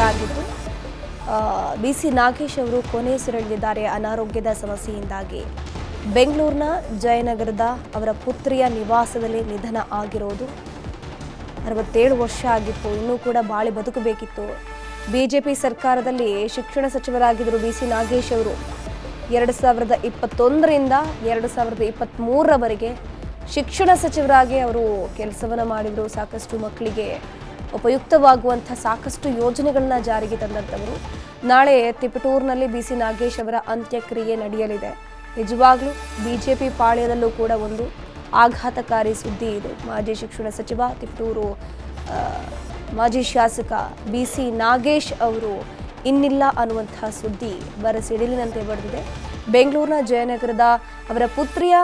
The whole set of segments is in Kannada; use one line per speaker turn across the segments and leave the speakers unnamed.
ಆಗಿದ್ದು ಬಿಸಿ ನಾಗೇಶ್ ಅವರು ಕೊನೆಯುಸಿರೆಳೆದಿದ್ದಾರೆ ಅನಾರೋಗ್ಯದ ಸಮಸ್ಯೆಯಿಂದಾಗಿ. ಬೆಂಗಳೂರಿನ ಜಯನಗರದ ಅವರ ಪುತ್ರಿಯ ನಿವಾಸದಲ್ಲಿ ನಿಧನ ಆಗಿರೋದು. 67 ವರ್ಷ ಆಗಿತ್ತು, ಇನ್ನೂ ಕೂಡ ಬಾಳಿ ಬದುಕಬೇಕಿತ್ತು. ಬಿಜೆಪಿ ಸರ್ಕಾರದಲ್ಲಿ ಶಿಕ್ಷಣ ಸಚಿವರಾಗಿದ್ದರು ಬಿಸಿ ನಾಗೇಶ್ ಅವರು. 2021ರಿಂದ 2023ರವರೆಗೆ ಶಿಕ್ಷಣ ಸಚಿವರಾಗಿ ಅವರು ಕೆಲಸವನ್ನು ಮಾಡಿದರು. ಸಾಕಷ್ಟು ಮಕ್ಕಳಿಗೆ ಉಪಯುಕ್ತವಾಗುವಂಥ ಸಾಕಷ್ಟು ಯೋಜನೆಗಳನ್ನ ಜಾರಿಗೆ ತಂದಂಥವರು. ನಾಳೆ ತಿಪಟೂರಿನಲ್ಲಿ ಬಿಸಿ ನಾಗೇಶ್ ಅವರ ಅಂತ್ಯಕ್ರಿಯೆ ನಡೆಯಲಿದೆ. ನಿಜವಾಗ್ಲೂ ಬಿಜೆಪಿ ಪಾಳ್ಯದಲ್ಲೂ ಕೂಡ ಒಂದು ಆಘಾತಕಾರಿ ಸುದ್ದಿ ಇದು. ಮಾಜಿ ಶಿಕ್ಷಣ ಸಚಿವ ತಿಪಟೂರು ಮಾಜಿ ಶಾಸಕ ಬಿಸಿ ನಾಗೇಶ್ ಅವರು ಇನ್ನಿಲ್ಲ ಅನ್ನುವಂತಹ ಸುದ್ದಿ ಬರಸಿಡಿಲಿನಂತೆ ಬರೆದಿದೆ. ಬೆಂಗಳೂರಿನ ಜಯನಗರದ ಅವರ ಪುತ್ರಿಯ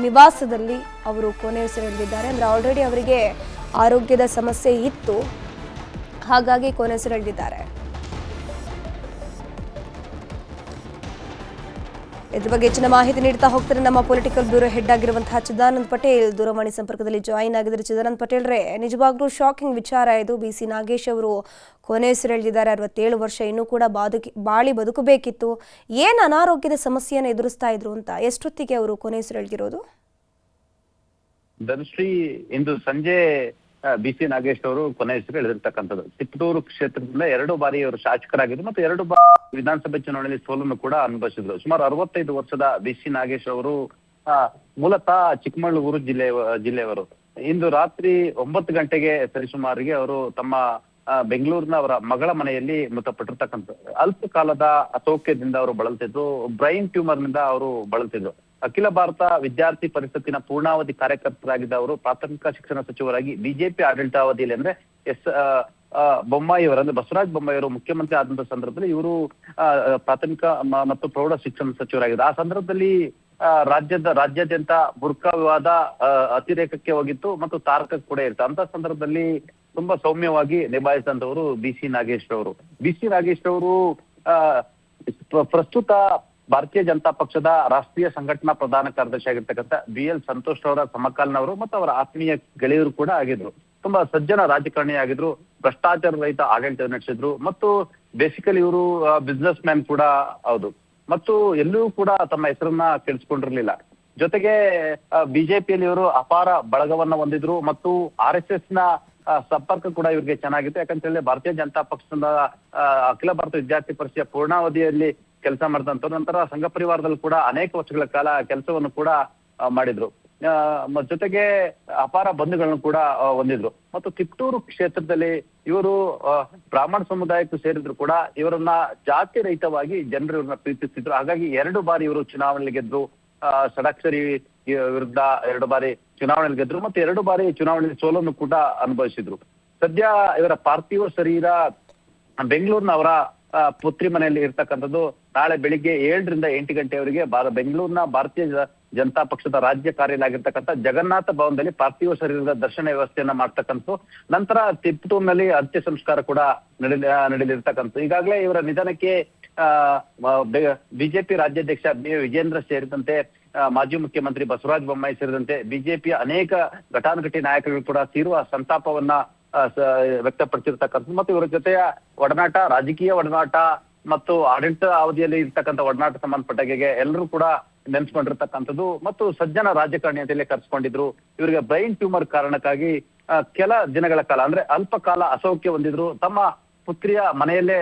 ನಿವಾಸದಲ್ಲಿ ಅವರು ಕೊನೆಯುಸಿರೆಳೆದಿದ್ದಾರೆ. ಅಂದರೆ ಆಲ್ರೆಡಿ ಅವರಿಗೆ ಆರೋಗ್ಯದ ಸಮಸ್ಯೆ ಇತ್ತು, ಹಾಗಾಗಿ ಕೊನೆಯುಸಿರೆಳೆದಿದ್ದಾರೆ. ಇದ್ರ ಬಗ್ಗೆ ಹೆಚ್ಚಿನ ಮಾಹಿತಿ ನೀಡ್ತಾ ಹೋಗ್ತಾರೆ ನಮ್ಮ ಪೊಲಿಟಿಕಲ್ ಬ್ಯೂರೋ ಹೆಡ್ ಆಗಿರುವಂತಹ ಚಿದಾನಂದ್ ಪಟೇಲ್ ದೂರವಾಣಿ ಸಂಪರ್ಕದಲ್ಲಿ ಜಾಯಿನ್ ಆಗಿದ್ದಾರೆ. ಚಿದಾನಂದ್ ಪಟೇಲ್ ರೇ, ನಿಜವಾಗ್ಲೂ ಶಾಕಿಂಗ್ ವಿಚಾರ ಇದು. ಬಿಸಿ ನಾಗೇಶ್ ಅವರು ಕೊನೆಯುಸಿರೆಳೆದಿದ್ದಾರೆ. 67 ವರ್ಷ, ಇನ್ನೂ ಕೂಡ ಬಾಳಿ ಬದುಕಬೇಕಿತ್ತು. ಏನು ಅನಾರೋಗ್ಯದ ಸಮಸ್ಯೆಯನ್ನು ಎದುರಿಸ್ತಾ ಇದ್ರು ಅಂತ, ಎಷ್ಟೊತ್ತಿಗೆ ಅವರು ಕೊನೆಯುಸಿರೆಳೆದಿರೋದು?
ಧನುಶ್ರೀ, ಇಂದು ಸಂಜೆ ಬಿಸಿ ನಾಗೇಶ್ ಅವರು ಕೊನೆಯುಸಿರೆಳೆದಿರ್ತಕ್ಕಂಥದ್ದು. ತಿಪಟೂರು ಕ್ಷೇತ್ರದಿಂದ 2 ಬಾರಿ ಅವರು ಶಾಸಕರಾಗಿದ್ರು ಮತ್ತು 2 ಬಾರಿ ವಿಧಾನಸಭೆ ಚುನಾವಣೆಯಲ್ಲಿ ಸೋಲನ್ನು ಕೂಡ ಅನುಭವಿಸಿದ್ರು. ಸುಮಾರು 65 ವರ್ಷದ ಬಿಸಿ ನಾಗೇಶ್ ಅವರು ಮೂಲತಃ ಚಿಕ್ಕಮಗಳೂರು ಜಿಲ್ಲೆಯವರು. ಇಂದು ರಾತ್ರಿ 9 ಗಂಟೆಗೆ ಸರಿಸುಮಾರಿಗೆ ಅವರು ತಮ್ಮ ಬೆಂಗಳೂರಿನ ಅವರ ಮಗಳ ಮನೆಯಲ್ಲಿ ಮೃತಪಟ್ಟಿರ್ತಕ್ಕಂಥ. ಅಲ್ಪ ಕಾಲದ ಅಸೌಖ್ಯದಿಂದ ಅವರು ಬಳಲ್ತಿದ್ರು. ಬ್ರೈನ್ ಟ್ಯೂಮರ್ ನಿಂದ ಅವರು ಬಳಲ್ತಿದ್ರು. ಅಖಿಲ ಭಾರತ ವಿದ್ಯಾರ್ಥಿ ಪರಿಷತ್ತಿನ ಪೂರ್ಣಾವಧಿ ಕಾರ್ಯಕರ್ತರಾಗಿದ್ದ ಅವರು ಪ್ರಾಥಮಿಕ ಶಿಕ್ಷಣ ಸಚಿವರಾಗಿ ಬಿಜೆಪಿ ಆಡಳಿತಾವಧಿಯಲ್ಲಿ ಅಂದ್ರೆ ಬೊಮ್ಮಾಯಿ ಅವರು ಅಂದ್ರೆ ಬಸವರಾಜ ಬೊಮ್ಮಾಯಿ ಅವರು ಮುಖ್ಯಮಂತ್ರಿ ಆದಂತ ಸಂದರ್ಭದಲ್ಲಿ ಇವರು ಪ್ರಾಥಮಿಕ ಮತ್ತು ಪ್ರೌಢ ಶಿಕ್ಷಣ ಸಚಿವರಾಗಿದ್ದರು. ಆ ಸಂದರ್ಭದಲ್ಲಿ ರಾಜ್ಯಾದ್ಯಂತ ಬುರ್ಕಾ ವಿವಾದ ಅತಿರೇಕಕ್ಕೆ ಹೋಗಿತ್ತು ಮತ್ತು ತಾರಕ ಕೂಡ ಇತ್ತು. ಅಂತ ಸಂದರ್ಭದಲ್ಲಿ ತುಂಬಾ ಸೌಮ್ಯವಾಗಿ ನಿಭಾಯಿಸಿದಂತವರು ಬಿಸಿ ನಾಗೇಶ್ ಅವರು. ಬಿಸಿ ನಾಗೇಶ್ ಅವರು ಪ್ರಸ್ತುತ ಭಾರತೀಯ ಜನತಾ ಪಕ್ಷದ ರಾಷ್ಟ್ರೀಯ ಸಂಘಟನಾ ಪ್ರಧಾನ ಕಾರ್ಯದರ್ಶಿ ಆಗಿರ್ತಕ್ಕಂಥ BL ಸಂತೋಷ್ ಅವರ ಸಮಕಾಲೀನವರು ಮತ್ತು ಅವರ ಆತ್ಮೀಯ ಗೆಳೆಯರು ಕೂಡ ಆಗಿದ್ರು. ತುಂಬಾ ಸಜ್ಜನ ರಾಜಕಾರಣಿ ಆಗಿದ್ರು. ಭ್ರಷ್ಟಾಚಾರ ರಹಿತ ಆಡಳಿತ ನಡೆಸಿದ್ರು ಮತ್ತು ಬೇಸಿಕಲಿ ಇವರು ಬಿಸ್ನೆಸ್ ಮ್ಯಾನ್ ಕೂಡ ಹೌದು. ಮತ್ತು ಎಲ್ಲೂ ಕೂಡ ತಮ್ಮ ಹೆಸರನ್ನ ಕೆಡಿಸ್ಕೊಂಡಿರ್ಲಿಲ್ಲ. ಜೊತೆಗೆ ಬಿಜೆಪಿಯಲ್ಲಿ ಇವರು ಅಪಾರ ಬಳಗವನ್ನ ಹೊಂದಿದ್ರು ಮತ್ತು RSS ನ ಸಂಪರ್ಕ ಕೂಡ ಇವ್ರಿಗೆ ಚೆನ್ನಾಗಿತ್ತು. ಯಾಕಂತ ಹೇಳಿ ಭಾರತೀಯ ಜನತಾ ಪಕ್ಷದ ಅಖಿಲ ಭಾರತ ವಿದ್ಯಾರ್ಥಿ ಪರಿಷತ್ತಿನ ಪೂರ್ಣಾವಧಿಯಲ್ಲಿ ಕೆಲಸ ಮಾಡಿದಂತ ನಂತರ ಸಂಘ ಪರಿವಾರದಲ್ಲಿ ಕೂಡ ಅನೇಕ ವರ್ಷಗಳ ಕಾಲ ಕೆಲಸವನ್ನು ಕೂಡ ಮಾಡಿದ್ರು. ಜೊತೆಗೆ ಅಪಾರ ಬಂಧುಗಳನ್ನು ಕೂಡ ಹೊಂದಿದ್ರು. ಮತ್ತು ತಿಪಟೂರು ಕ್ಷೇತ್ರದಲ್ಲಿ ಇವರು ಬ್ರಾಹ್ಮಣ ಸಮುದಾಯಕ್ಕೂ ಸೇರಿದ್ರು ಕೂಡ ಇವರನ್ನ ಜಾತಿ ರಹಿತವಾಗಿ ಜನರು ಇವ್ರನ್ನ ಪ್ರೀತಿಸ್ತಿದ್ರು. ಹಾಗಾಗಿ 2 ಬಾರಿ ಇವರು ಚುನಾವಣೆಯಲ್ಲಿ ಗೆದ್ರು. ಷಡಾಕ್ಷರಿ ವಿರುದ್ಧ 2 ಬಾರಿ ಚುನಾವಣೆಯಲ್ಲಿ ಗೆದ್ರು ಮತ್ತು 2 ಬಾರಿ ಚುನಾವಣೆಯಲ್ಲಿ ಸೋಲನ್ನು ಕೂಡ ಅನುಭವಿಸಿದ್ರು. ಸದ್ಯ ಇವರ ಪಾರ್ಥಿವ ಶರೀರ ಬೆಂಗಳೂರಿನ ಅವರ ಪುತ್ರಿ ಮನೆಯಲ್ಲಿ ಇರ್ತಕ್ಕಂಥದ್ದು. ನಾಳೆ ಬೆಳಿಗ್ಗೆ 7ರಿಂದ 8 ಗಂಟೆಯವರೆಗೆ ಬೆಂಗಳೂರಿನ ಭಾರತೀಯ ಜನತಾ ಪಕ್ಷದ ರಾಜ್ಯ ಕಾರ್ಯಾಲಯ ಆಗಿರ್ತಕ್ಕಂಥ ಜಗನ್ನಾಥ ಭವನದಲ್ಲಿ ಪಾರ್ಥಿವ ಶರೀರದ ದರ್ಶನ ವ್ಯವಸ್ಥೆಯನ್ನ ಮಾಡ್ತಕ್ಕಂಥ. ನಂತರ ತಿಪಟೂರಿನಲ್ಲಿ ಅಂತ್ಯ ಸಂಸ್ಕಾರ ಕೂಡ ನಡೆಯಲಿರ್ತಕ್ಕಂಥ. ಈಗಾಗಲೇ ಇವರ ನಿಧನಕ್ಕೆ ಬಿಜೆಪಿ ರಾಜ್ಯಾಧ್ಯಕ್ಷ ವಿಜೇಂದ್ರ ಸೇರಿದಂತೆ ಮಾಜಿ ಮುಖ್ಯಮಂತ್ರಿ ಬಸವರಾಜ ಬೊಮ್ಮಾಯಿ ಸೇರಿದಂತೆ ಬಿಜೆಪಿಯ ಅನೇಕ ಘಟಾನುಘಟಿ ನಾಯಕರು ಕೂಡ ತೀವ್ರ ಸಂತಾಪವನ್ನ ವ್ಯಕ್ತಪಡಿಸಿರ್ತಕ್ಕಂಥದ್ದು. ಮತ್ತು ಇವರ ಜೊತೆಯ ಒಡನಾಟ, ರಾಜಕೀಯ ಒಡನಾಟ ಮತ್ತು ಆಡಳಿತ ಅವಧಿಯಲ್ಲಿ ಇರ್ತಕ್ಕಂಥ ಒಡನಾಟ ಸಂಬಂಧಪಟ್ಟಾಗೆ ಎಲ್ಲರೂ ಕೂಡ ನೆನ್ಸ್ಕೊಂಡಿರ್ತಕ್ಕಂಥದ್ದು. ಮತ್ತು ಸಜ್ಜನ ರಾಜಕಾರಣಿ ಅಂತಲೇ ಕರ್ಸ್ಕೊಂಡಿದ್ರು. ಇವರಿಗೆ ಬ್ರೈನ್ ಟ್ಯೂಮರ್ ಕಾರಣಕ್ಕಾಗಿ ಕೆಲ ದಿನಗಳ ಕಾಲ ಅಂದ್ರೆ ಅಲ್ಪ ಕಾಲ ಅಸೌಖ್ಯ ಹೊಂದಿದ್ರು. ತಮ್ಮ ಪುತ್ರಿಯ ಮನೆಯಲ್ಲೇ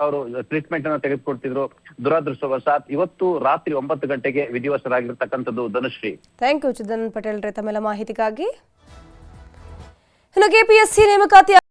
ಅವರು ಟ್ರೀಟ್ಮೆಂಟ್ ಅನ್ನು ತೆಗೆದುಕೊಡ್ತಿದ್ರು. ದುರದೃಷ್ಟವಶಾತ್ ಇವತ್ತು ರಾತ್ರಿ 9 ಗಂಟೆಗೆ ವಿಧಿವಶರಾಗಿರ್ತಕ್ಕಂಥದ್ದು. ಧನುಶ್ರೀ,
ಥ್ಯಾಂಕ್ ಯು ಚಿದಾನಂದ್ ಪಟೇಲ್ ರೇ ತಮ್ಮೆಲ್ಲ ಮಾಹಿತಿಗಾಗಿ. ಇನ್ನು KPSC ನೇಮಕಾತಿ